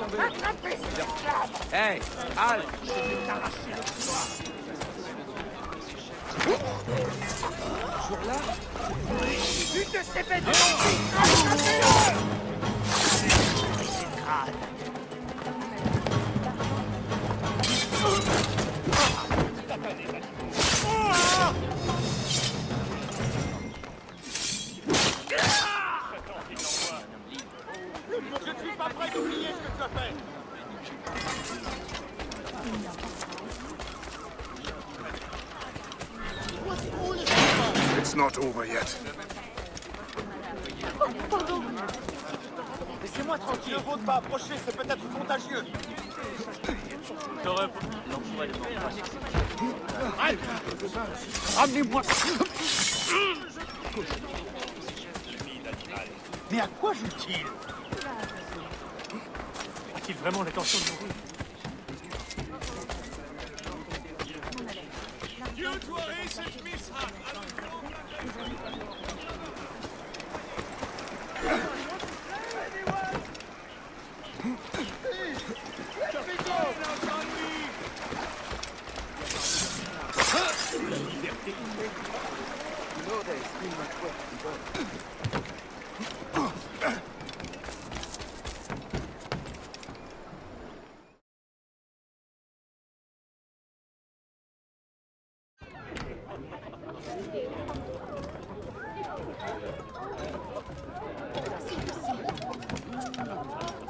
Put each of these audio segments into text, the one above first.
Attrapez ces esclaves! Hey, Al! Toujours là? Une de ces bêtes de zombies! Attrapez-le! Ces crânes! Je ne suis pas prêt d'oublier ce que tu as fait. It's not over yet. Laissez-moi tranquille. Ne vaut pas approcher, c'est peut-être contagieux. Ramenez-moi! Mais à quoi joue-t-il? A-t-il vraiment l'intention de mourir?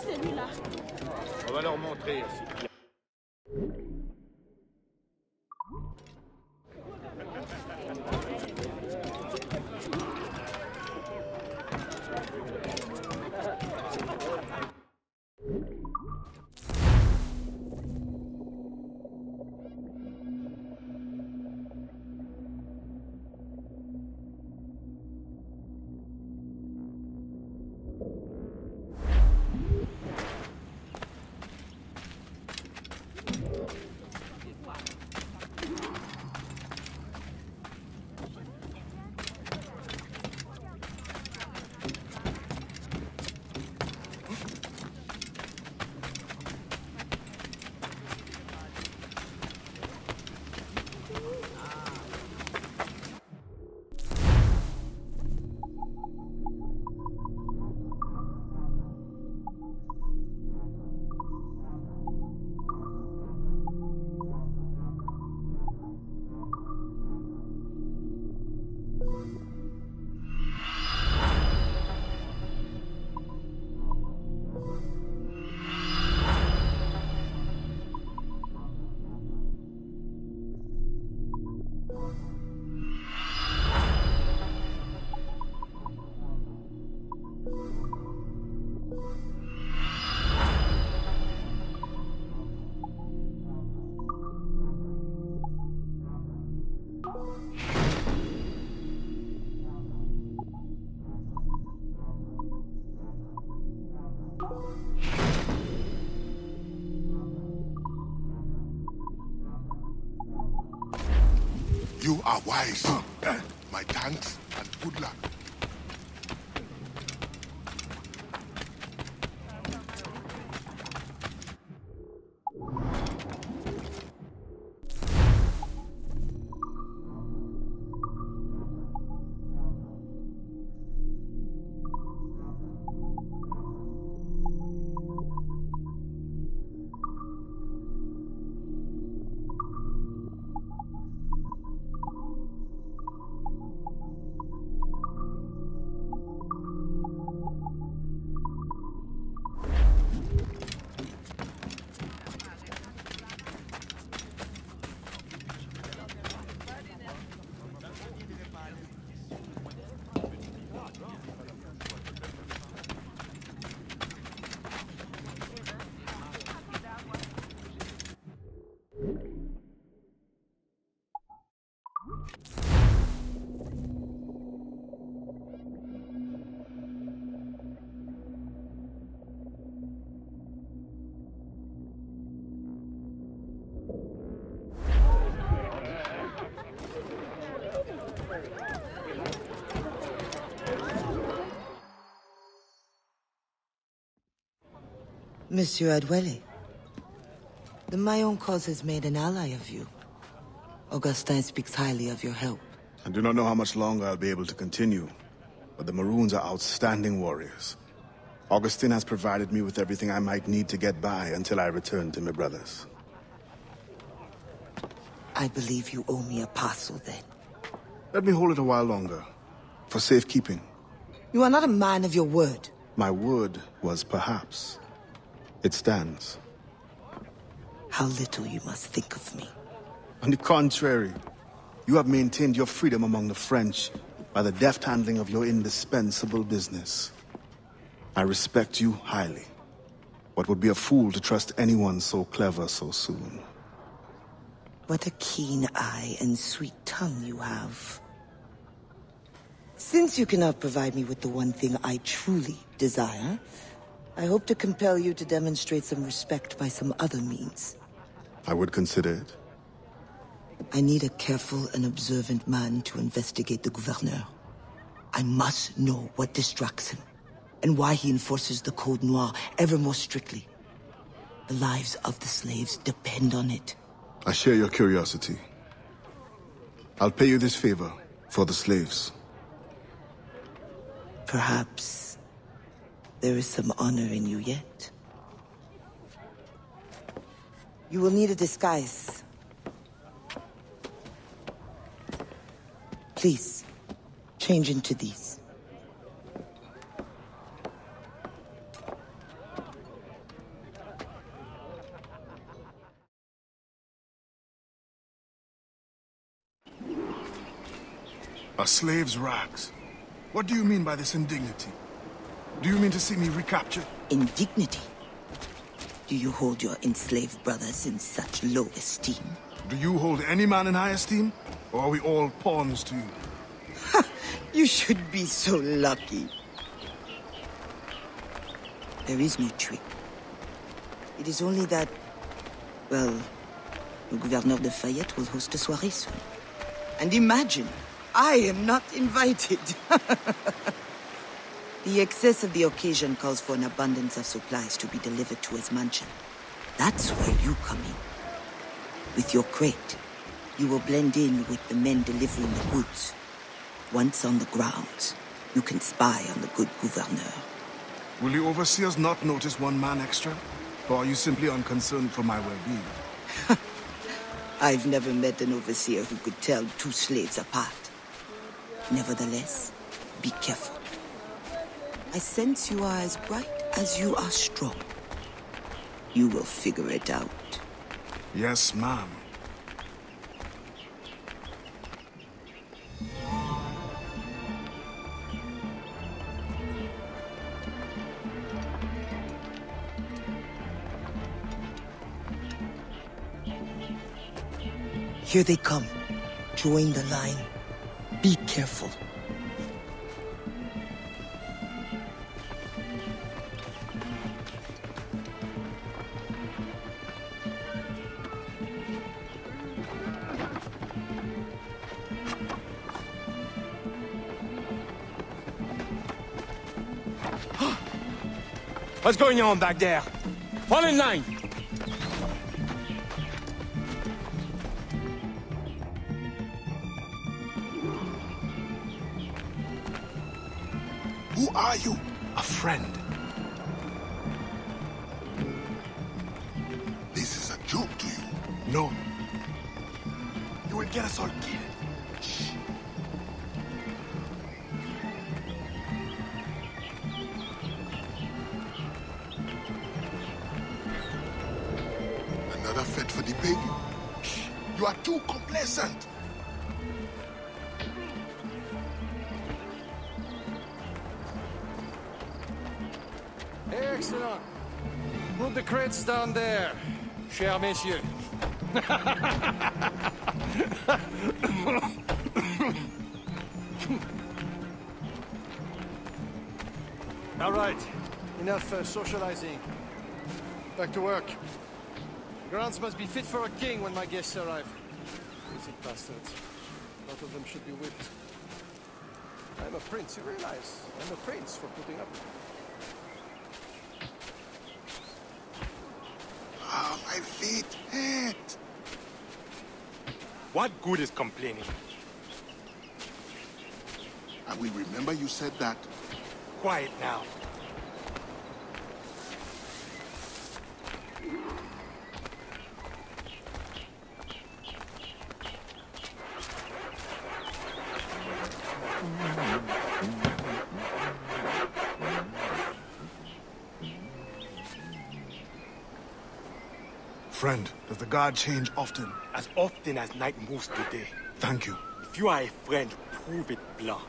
Celui-là. On va leur montrer. You are wise. My thanks and good luck. Monsieur Adwele. The Mayon cause has made an ally of you. Augustin speaks highly of your help. I do not know how much longer I'll be able to continue, but the Maroons are outstanding warriors. Augustin has provided me with everything I might need to get by until I return to my brothers. I believe you owe me a parcel then. Let me hold it a while longer, for safekeeping. You are not a man of your word. My word was perhaps. It stands. How little you must think of me. On the contrary, you have maintained your freedom among the French by the deft handling of your indispensable business. I respect you highly, but would be a fool to trust anyone so clever so soon. What a keen eye and sweet tongue you have. Since you cannot provide me with the one thing I truly desire, I hope to compel you to demonstrate some respect by some other means. I would consider it. I need a careful and observant man to investigate the Gouverneur. I must know what distracts him, and why he enforces the Code Noir ever more strictly. The lives of the slaves depend on it. I share your curiosity. I'll pay you this favor for the slaves. Perhaps there is some honor in you yet. You will need a disguise. Please, change into these. A slave's rags. What do you mean by this indignity? Do you mean to see me recaptured? Indignity? Do you hold your enslaved brothers in such low esteem? Do you hold any man in high esteem? Or are we all pawns to you? Ha! You should be so lucky. There is no trick. It is only that, well, the Gouverneur de Fayette will host a soirée soon. And imagine, I am not invited. The excess of the occasion calls for an abundance of supplies to be delivered to his mansion. That's where you come in. With your crate, you will blend in with the men delivering the goods. Once on the grounds, you can spy on the good Gouverneur. Will the overseers not notice one man extra? Or are you simply unconcerned for my well-being? I've never met an overseer who could tell two slaves apart. Nevertheless, be careful. I sense you are as bright as you are strong. You will figure it out. Yes, ma'am. Here they come. Join the line. Be careful. What's going on back there? Fall in line! Who are you? A friend. This is a joke to you. No. You will get us all killed. Shh. Another fete for the pig? Shh. You are too complacent. Excellent. Put the crates down there, chers messieurs. All right, enough socializing. Back to work. Grounds must be fit for a king when my guests arrive. Lazy bastards. A lot of them should be whipped. I'm a prince, you realize? I'm a prince for putting up with it. Ah, my feet hurt. What good is complaining? I will remember you said that. Quiet now. Friend, does the guard change often? As often as night moves today. Thank you. If you are a friend, prove it, Blanc.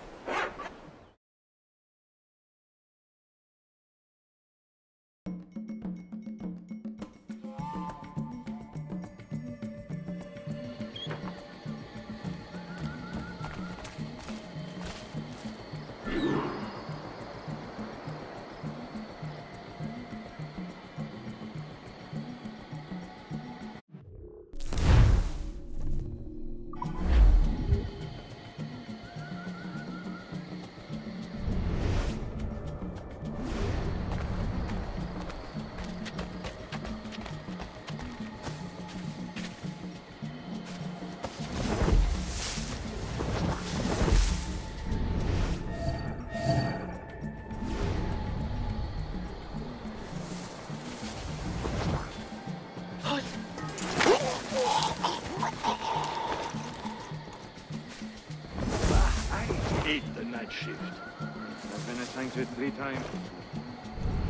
Shift. I've been assigned to it 3 times.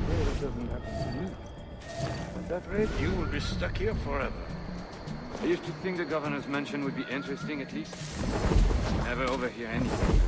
Well, it doesn't happen to me. At that rate, you will be stuck here forever. I used to think the governor's mansion would be interesting, at least. Never overhear anything.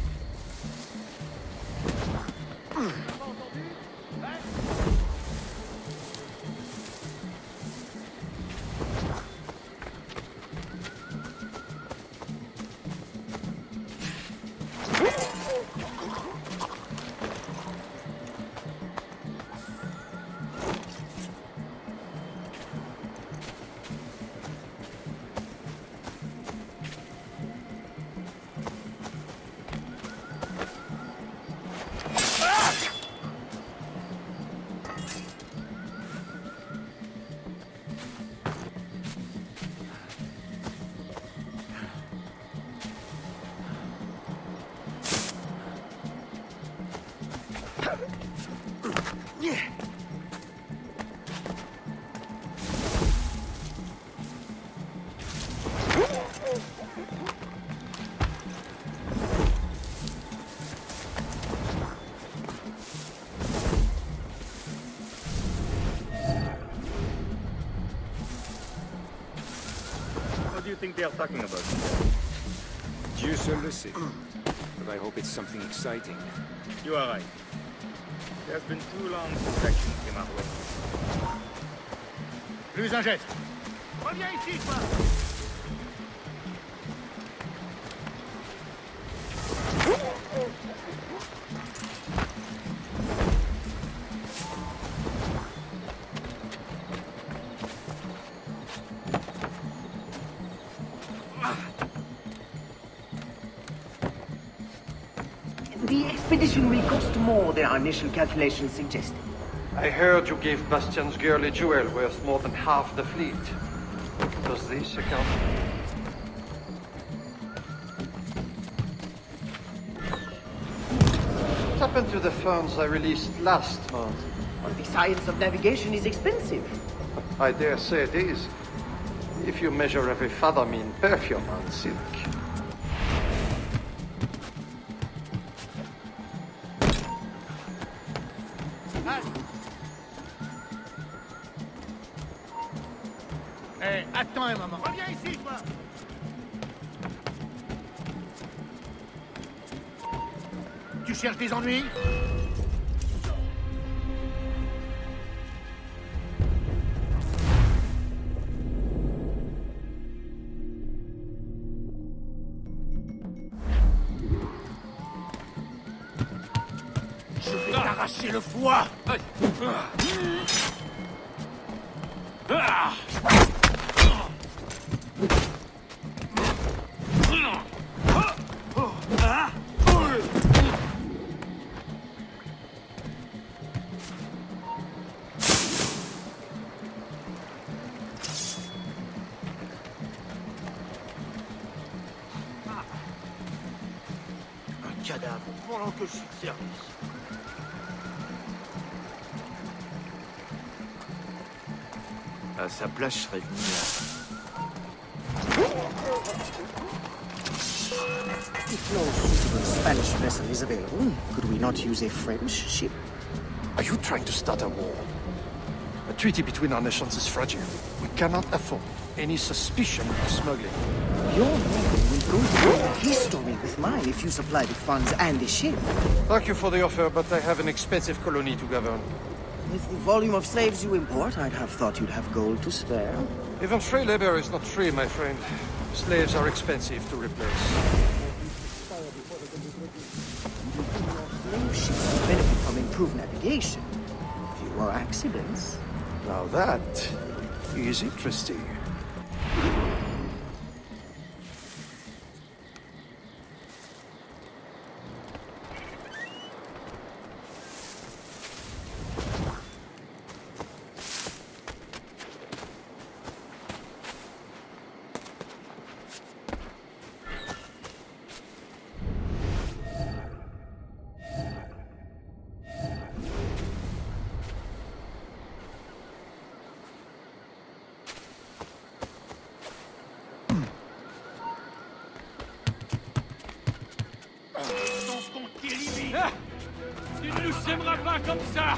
What do you think they are talking about? Dieu seul le sait. But I hope it's something exciting. You are right. It has been too long since action came our way. Plus un geste. Reviens ici, toi. The expedition will cost more than our initial calculations suggested. I heard you gave Bastian's girl a jewel worth more than half the fleet. Does this account? What happened to the funds I released last month? Well, the science of navigation is expensive. I dare say it is. If you measure every fathom in perfume and silk. Hey, attends un moment. Reviens ici, toi. Tu cherches des ennuis? Je vais t'arracher le foie. cadavre pendant que je suis de service. À sa place, je serais venu If no suitable Spanish vessel is available, could we not use a French ship? Are you trying to start a war? A treaty between our nations is fragile. We cannot afford any suspicion of smuggling. Your name will go down in history with mine if you supply the funds and the ship. Thank you for the offer, but I have an expensive colony to govern. With the volume of slaves you import, I'd have thought you'd have gold to spare. Even free labor is not free, my friend. Slaves are expensive to replace. Slave ships benefit from improved navigation. Fewer accidents. Now that is interesting. Tu ne nous sèmeras pas comme ça!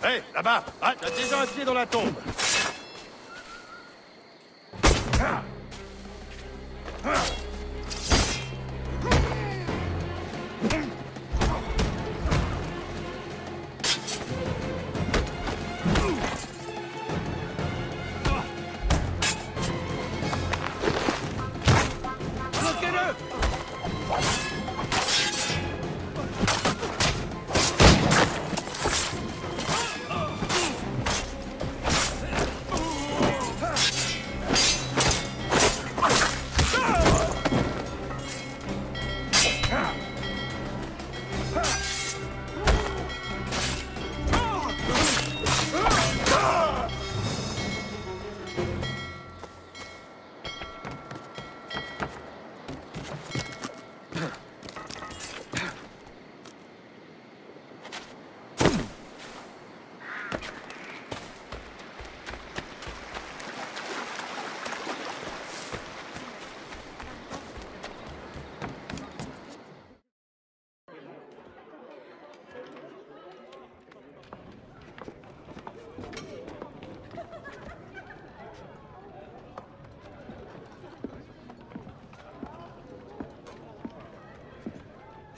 Hé, là-bas! Ah, t'as déjà un pied dans la tombe!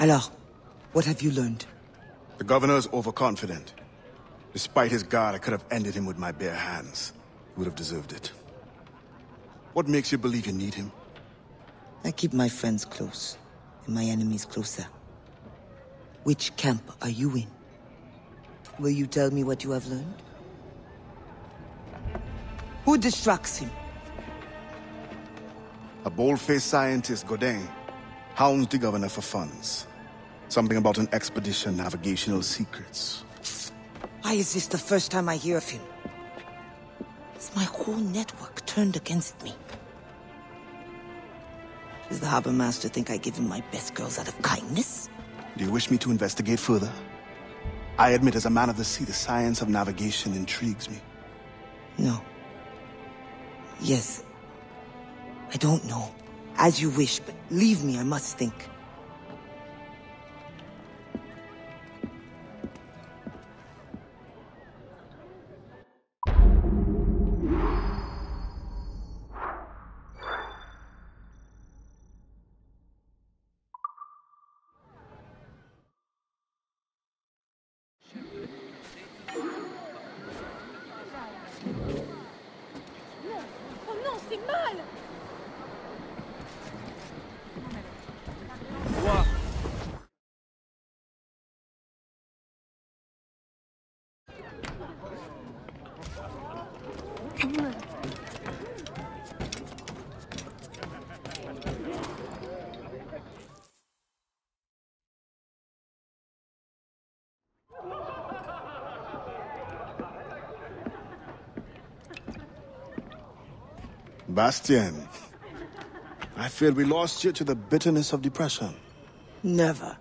Alors, what have you learned? The governor's overconfident. Despite his guard, I could have ended him with my bare hands. He would have deserved it. What makes you believe you need him? I keep my friends close, and my enemies closer. Which camp are you in? Will you tell me what you have learned? Who distracts him? A bold-faced scientist, Godin, hounds the governor for funds. Something about an expedition, navigational secrets. Why is this the first time I hear of him? Is my whole network turned against me? Does the harbor master think I give him my best girls out of kindness? Do you wish me to investigate further? I admit, as a man of the sea, the science of navigation intrigues me. No. Yes. I don't know. As you wish, but leave me, I must think. Oh non, Sebastian, I feared we lost you to the bitterness of depression. Never.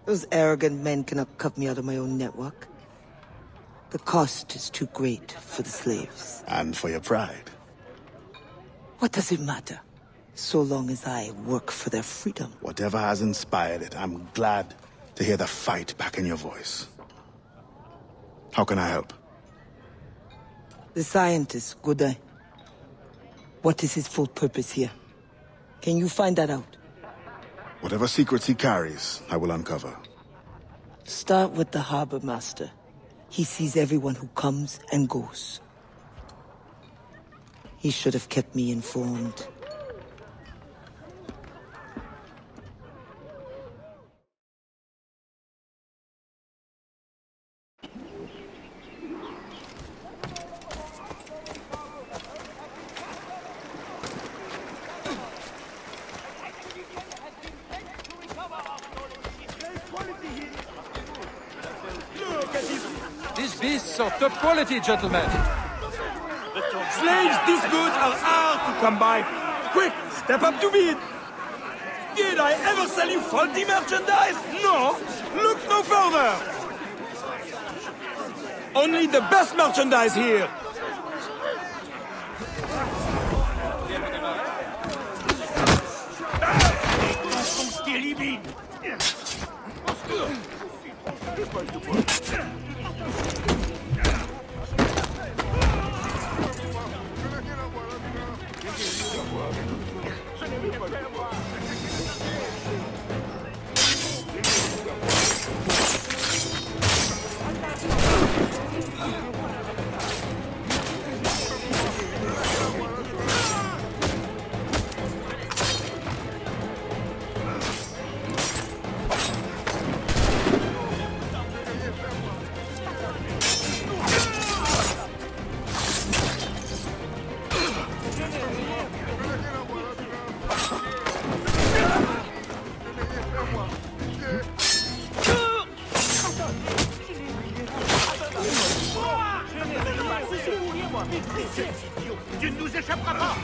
Those arrogant men cannot cut me out of my own network. The cost is too great for the slaves. And for your pride. What does it matter? So long as I work for their freedom. Whatever has inspired it, I'm glad to hear the fight back in your voice. How can I help? The scientist, Godin. What is his full purpose here? Can you find that out? Whatever secrets he carries, I will uncover. Start with the harbor master. He sees everyone who comes and goes. He should have kept me informed. These beasts are top quality, gentlemen. Slaves this good are hard to come by. Quick, step up to bid. Did I ever sell you faulty merchandise? No. Look no further. Only the best merchandise here. Tu ne nous échapperas pas!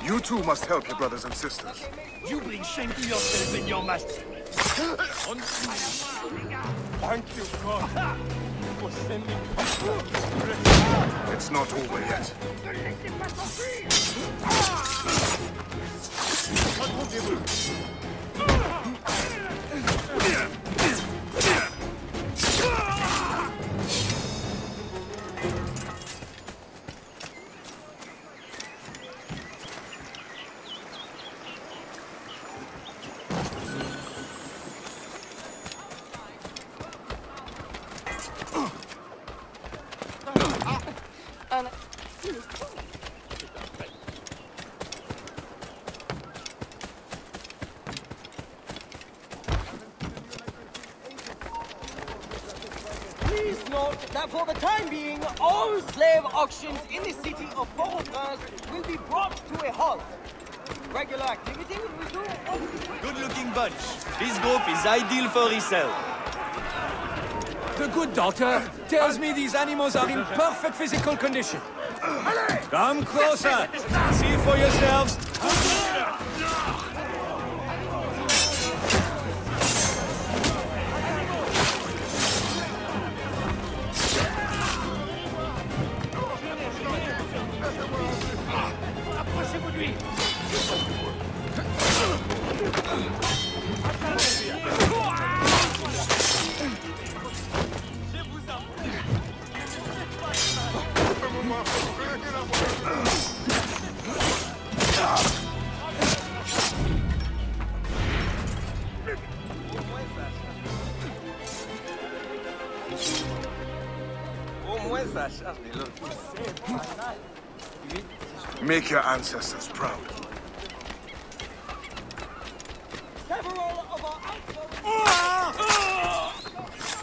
You too must help your brothers and sisters. You bring shame to yourself and your master. Thank you, God, for sending It's not over yet. Please note that for the time being, all slave auctions in the city of Port-au-Prince will be brought to a halt. Regular activity will resume. Good-looking bunch. This group is ideal for resale. The good doctor tells me these animals are in perfect physical condition. Come closer. See for yourselves. Approchez-vous de lui! Make your ancestors proud.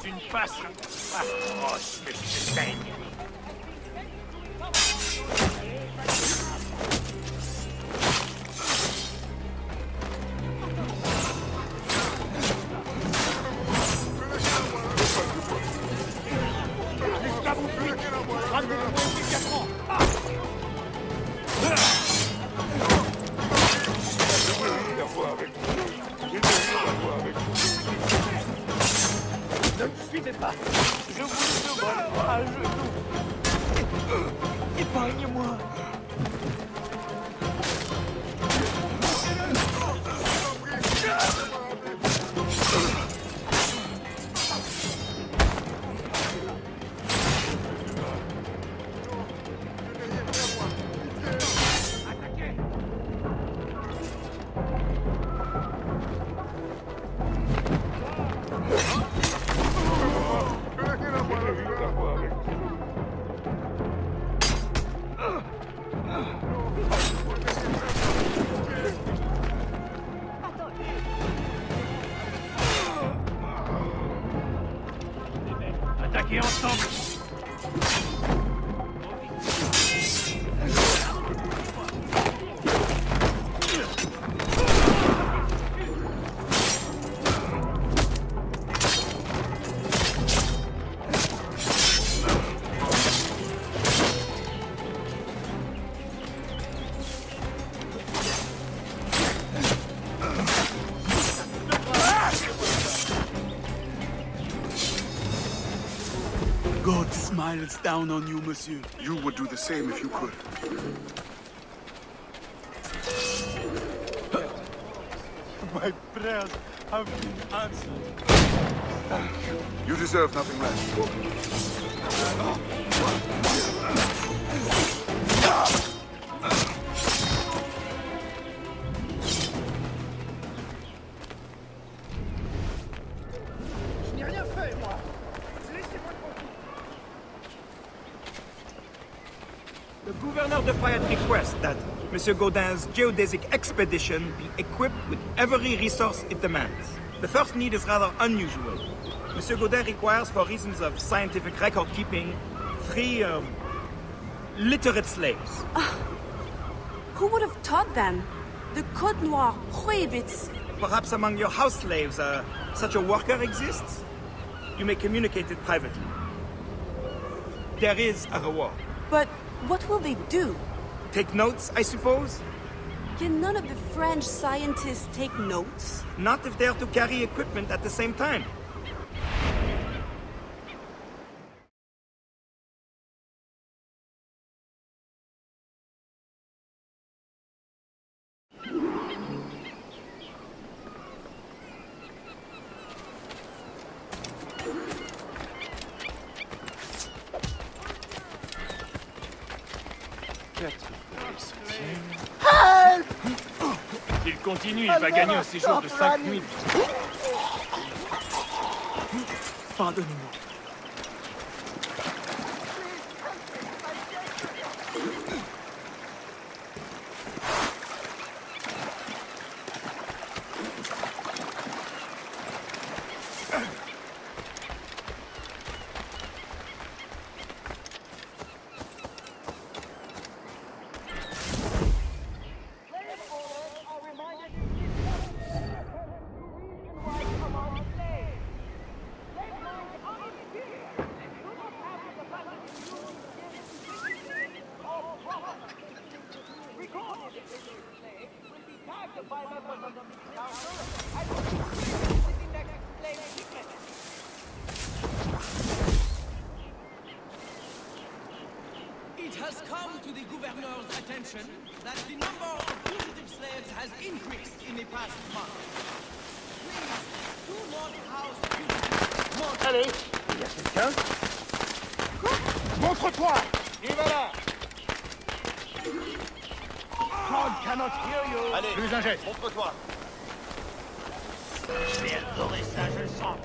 C'est une passion atroce que je te saigne. Je vous demande à genoux. Épargne-moi. Attaquez ensemble. God smiles down on you, monsieur. You would do the same if you could. My prayers have been answered. You deserve nothing less. Je n'ai rien fait, moi. Laissez-moi tranquille. The Governor de Fayette requests that Monsieur Gaudin's geodesic expedition be equipped with every resource it demands. The first need is rather unusual. Monsieur Gaudin requires, for reasons of scientific record-keeping, 3, literate slaves. Who would have taught them? The Code Noir prohibits... Perhaps among your house slaves, such a worker exists? You may communicate it privately. There is a reward. But what will they do? Take notes, I suppose? Can none of the French scientists take notes? Not if they're to carry equipment at the same time. S'il continue, il va gagner un séjour de 5 nuits. Pardonnez-moi. It has come to the governor's attention that the number of fugitive slaves has increased in the past month. Please, do not house fugitives. Allez, il y a quelqu'un? Montre-toi! Et voilà! God cannot hear you! Allez, plus un geste. Montre-toi! Je vais adorer ça, je le sens.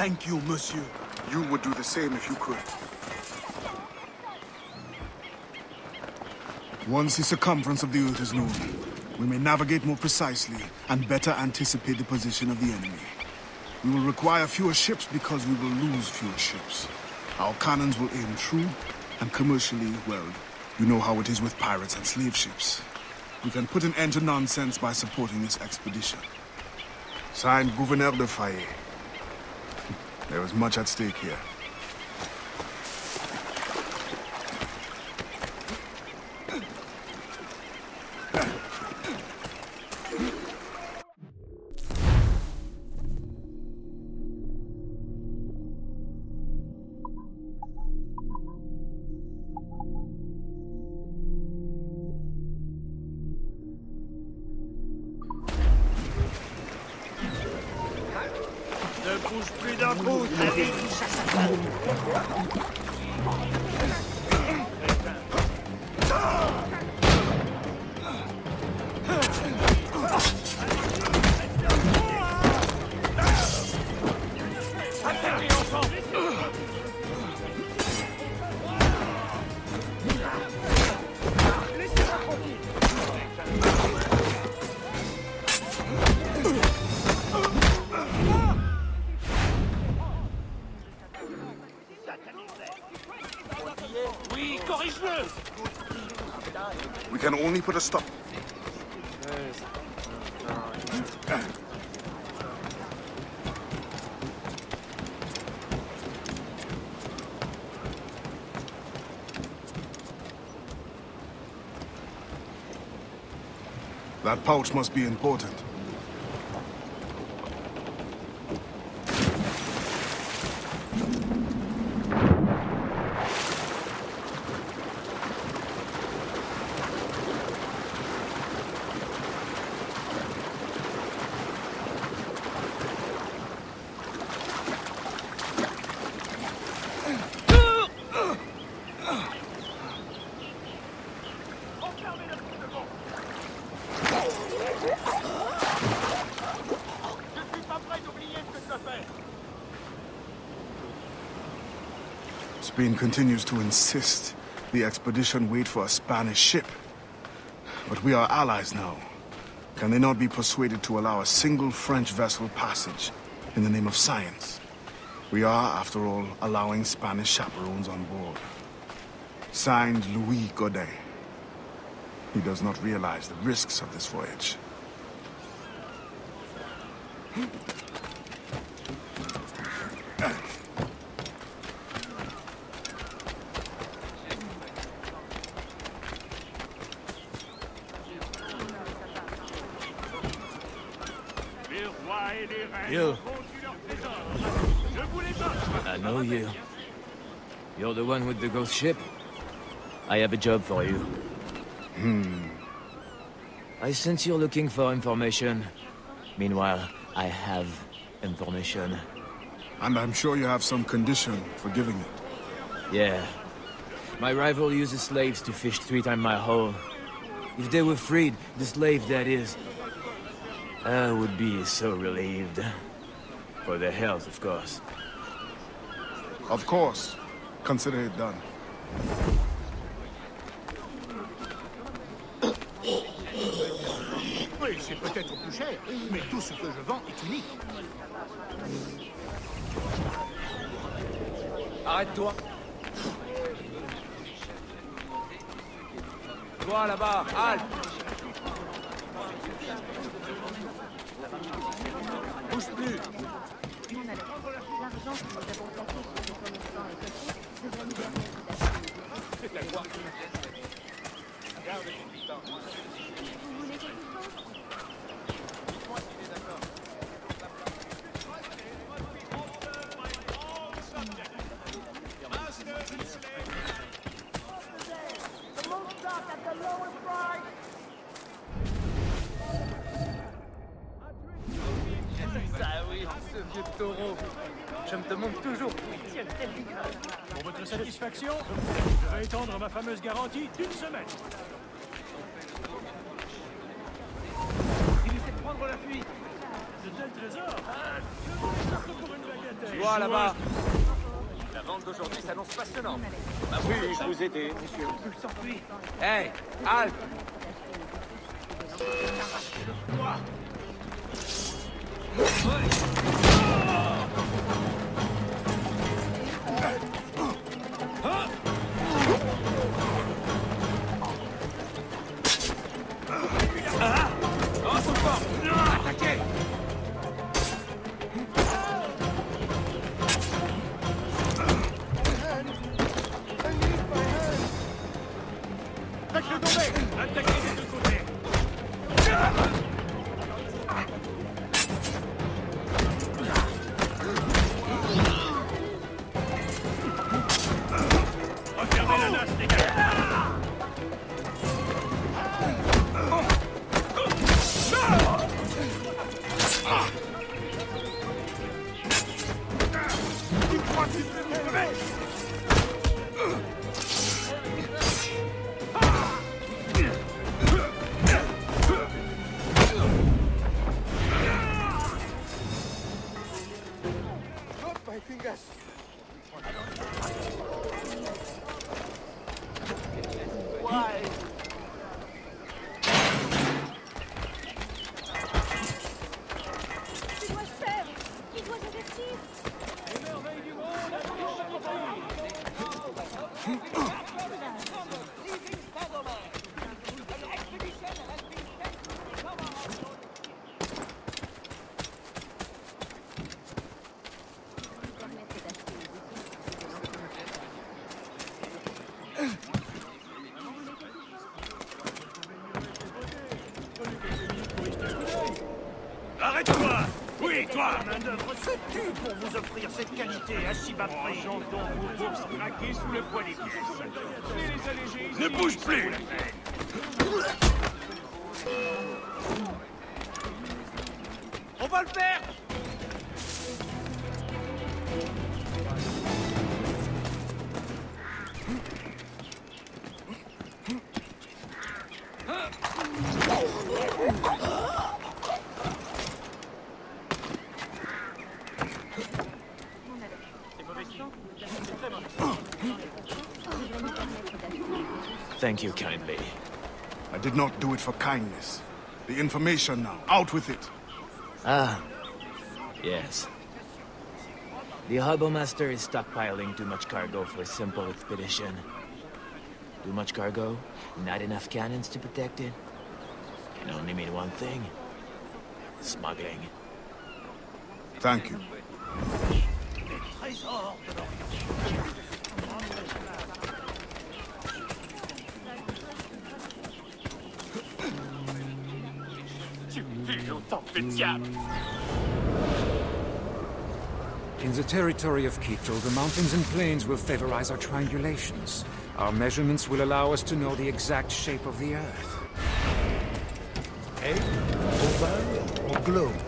Thank you, monsieur. You would do the same if you could. Once the circumference of the Earth is known, we may navigate more precisely and better anticipate the position of the enemy. We will require fewer ships because we will lose fewer ships. Our cannons will aim true, and commercially, well, you know how it is with pirates and slave ships. We can put an end to nonsense by supporting this expedition. Signed, Gouverneur de Fayet. There is much at stake here. Ne bouge plus d'un pouce, allez. Attaquez ensemble. Oui, corrige-le. We can only put a stop. That pouch must be important. Spain continues to insist the expedition wait for a Spanish ship. But we are allies now. Can they not be persuaded to allow a single French vessel passage in the name of science? We are, after all, allowing Spanish chaperones on board. Signed, Louis Godet. He does not realize the risks of this voyage. You. I know you. You're the one with the ghost ship? I have a job for you. I sense you're looking for information. Meanwhile, I have information. And I'm sure you have some condition for giving it. Yeah. My rival uses slaves to fish 3 times my haul. If they were freed, the slave that is, I would be so relieved. For their health, of course. Of course. Consider it done. Oui, c'est peut-être plus cher, mais tout ce que je vends est unique. Arrête-toi. Toi là-bas, halte. Bouge plus. L'argent que nous avons placé sur le commerçant et côté devrait nous permettre C'est à quoi? Garde les pistons. Vous voulez quelque chose? Dites-moi s'il est d'accord. The most stock at the lowest price. Ça oui, ce vieux taureau. Je me demande toujours où il tient tel livreur. Pour votre satisfaction, je vais étendre ma fameuse garantie d'1 semaine. Il essaie de prendre la fuite. De tels trésors, je vous les sorte pour une bagatelle. vois là-bas. La vente d'aujourd'hui s'annonce passionnante. Puis-je vous aider, monsieur? Hey, halte! Attaquez! Faites-le tomber! Attaquez des deux côtés! Refermez la nasse, les gars! Arrête-toi! Oui, toi! Main-d'œuvre se tue pour vous offrir cette qualité à si bas prix. Argent dans vos bourses craquées sous le poids des pièces. Venez les alléger ici. Ne bouge plus! On va le faire! Thank you kindly. I did not do it for kindness. The information now. Out with it. Ah, yes. The Harbor Master is stockpiling too much cargo for a simple expedition. Too much cargo, not enough cannons to protect it. Can only mean one thing. Smuggling. Thank you. In the territory of Quito, the mountains and plains will favorize our triangulations. Our measurements will allow us to know the exact shape of the Earth. Egg, oval, or globe?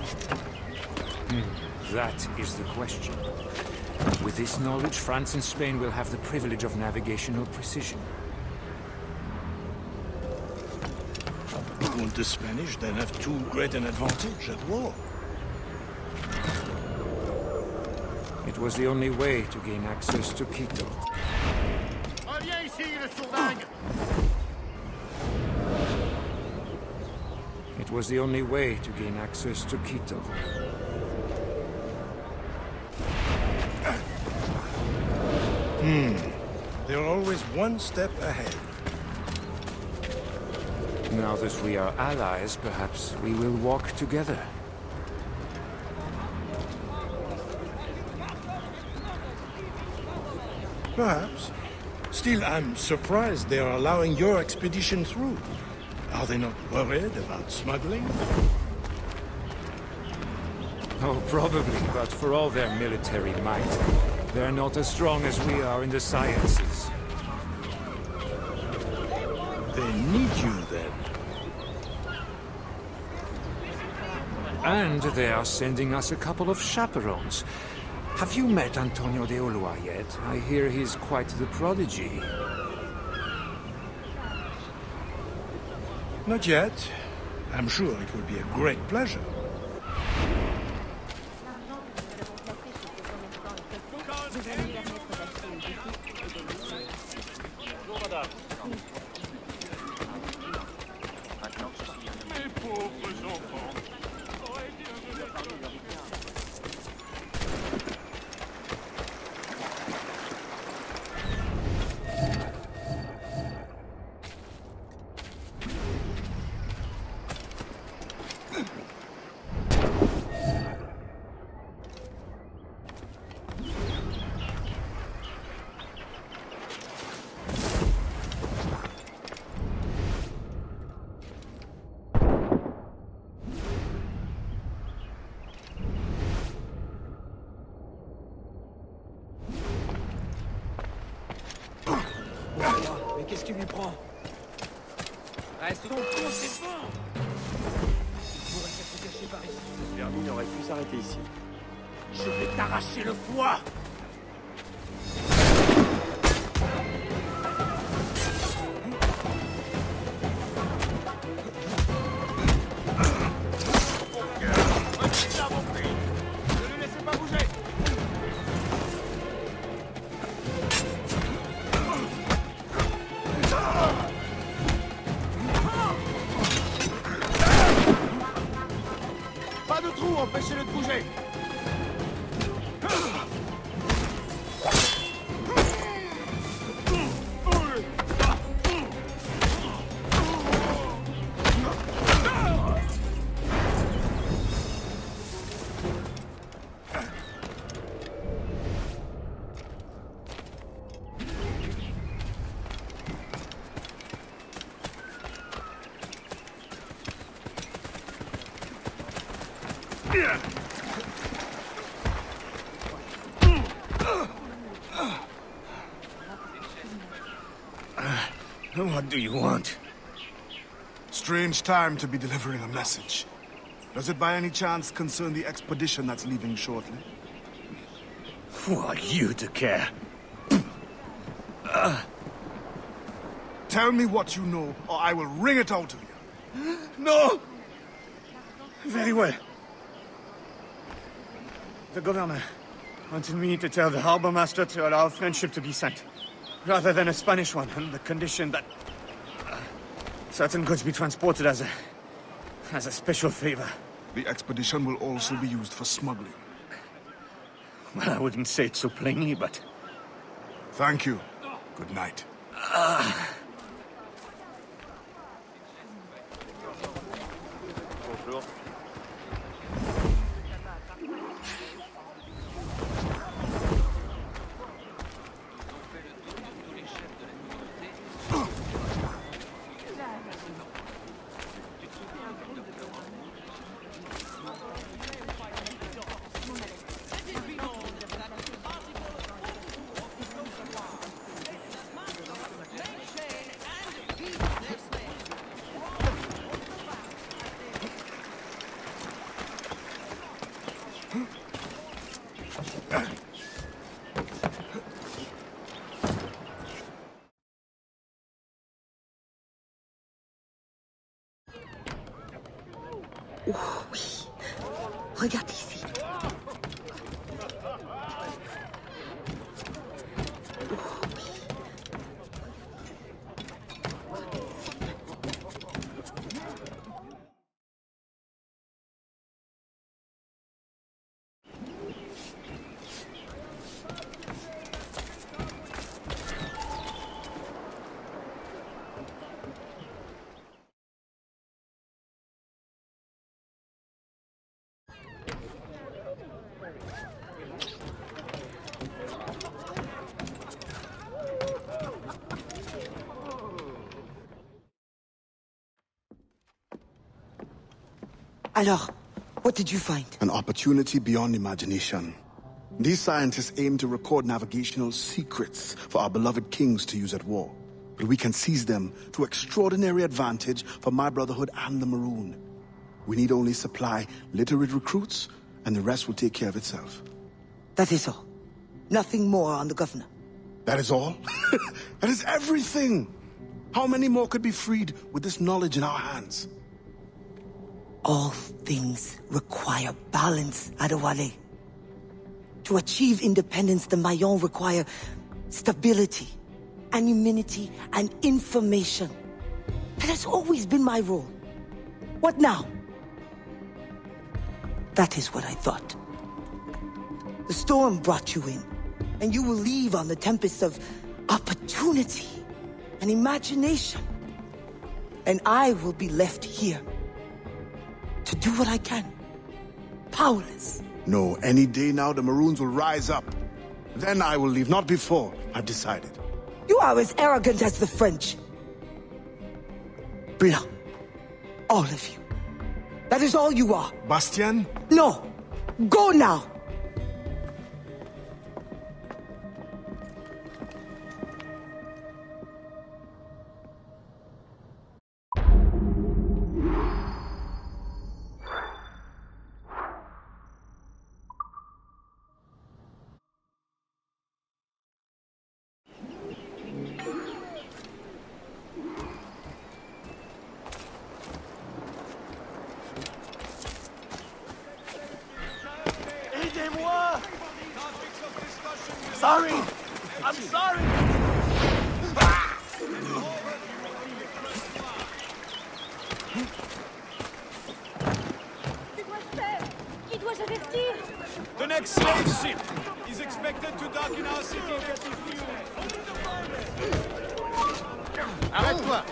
That is the question. With this knowledge, France and Spain will have the privilege of navigational precision. Won't the Spanish then have too great an advantage at war? It was the only way to gain access to Quito. Reviens ici, le sourdingue! It was the only way to gain access to Quito. They're always one step ahead. Now that we are allies, perhaps we will walk together. Perhaps. Still, I'm surprised they are allowing your expedition through. Are they not worried about smuggling? Oh, probably, but for all their military might, they're not as strong as we are in the sciences. They need you, then. And they are sending us a couple of chaperones. Have you met Antonio de Ulloa yet? I hear he's quite the prodigy. Not yet. I'm sure it will be a great pleasure. devrait nous permettre d'acheter une boutique et de laisser... Bonjour, madame. Mes pauvres enfants. Mais qu'est-ce qui lui prend? Reste donc con, c'est bon. Il pourrait s'être caché par ici. Vermine aurait pu s'arrêter ici. Je vais t'arracher le foie. Pas de trou, empêchez-le de bouger. What do you want? Strange time to be delivering a message. Does it by any chance concern the expedition that's leaving shortly? Who are you to care? Tell me what you know, or I will wring it out of you. No! Very well. The governor wanted me to tell the harbor master to allow a French ship to be sent, rather than a Spanish one, on the condition that certain goods be transported as a special favor. The expedition will also be used for smuggling. Well, I wouldn't say it so plainly, but... Thank you. Good night. Bonjour. Oh oui. Regarde ici. Alors, what did you find? An opportunity beyond imagination. These scientists aim to record navigational secrets for our beloved kings to use at war. But we can seize them to extraordinary advantage for my brotherhood and the Maroon. We need only supply literate recruits, and the rest will take care of itself. That is all. Nothing more on the governor. That is all? That is everything! How many more could be freed with this knowledge in our hands? All things require balance, Adewale. To achieve independence, the Mayans require stability, anonymity, and information. That has always been my role. What now? That is what I thought. The storm brought you in, and you will leave on the tempest of opportunity and imagination. And I will be left here to do what I can. Powerless. No, any day now the Maroons will rise up. Then I will leave, not before. I've decided. You are as arrogant as the French. Blanc. All of you. That is all you are. Bastien? No. Go now. Sorry! I'm sorry! Que dois-je faire? Qui dois-je avertir? The next slave ship is expected to dock in our city. Arrête-toi!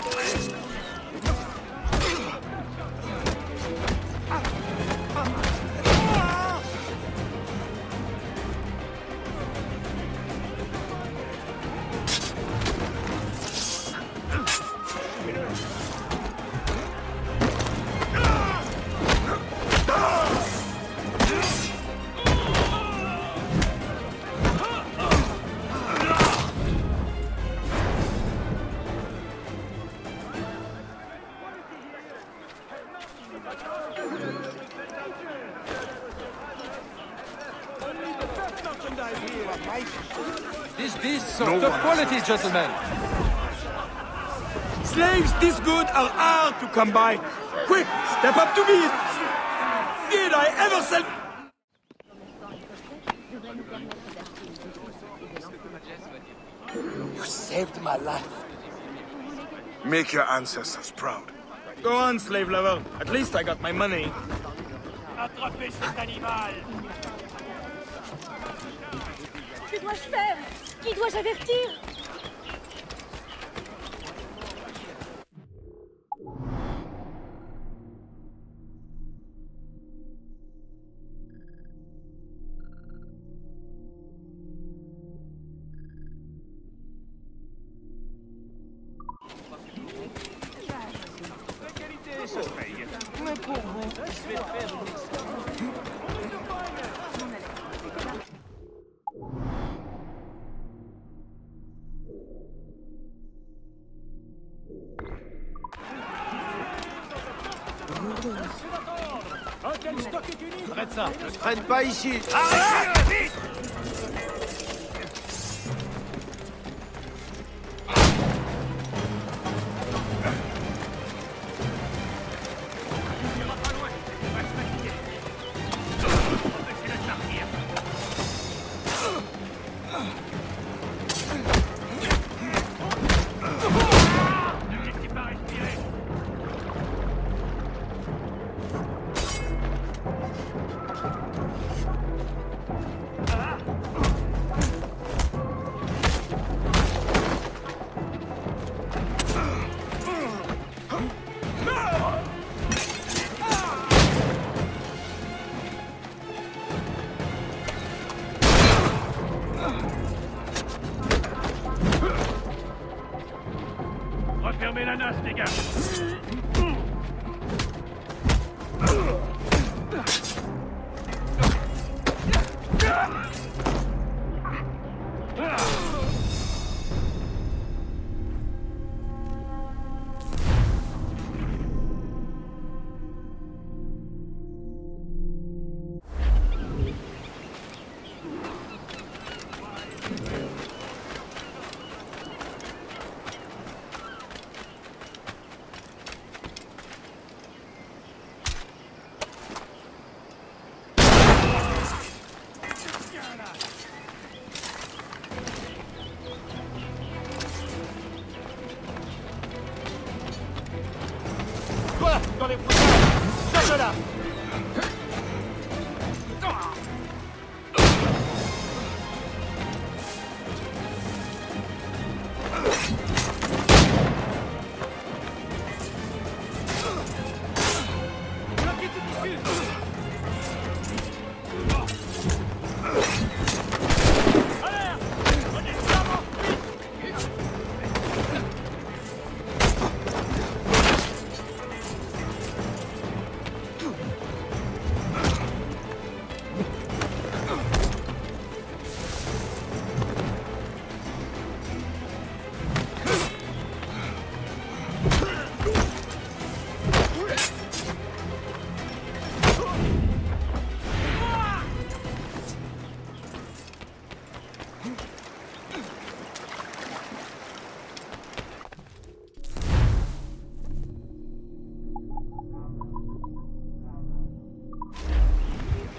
This sort of quality, gentlemen. Slaves this good are hard to come by. Quick, step up to me. Did I ever sell? You saved my life. Make your ancestors proud. Go on, slave lover. At least I got my money. Attrapez cet animal! Que dois-je faire? Qui dois-je avertir? Ça se paye. Mais pour vous, je vais faire une Arrête ça! Ne traîne pas ici! Arrête! Vite!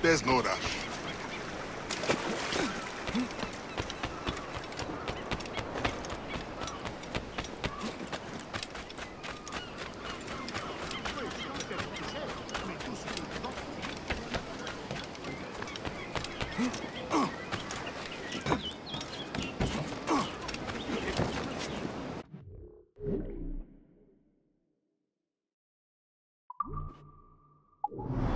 There's no rush. You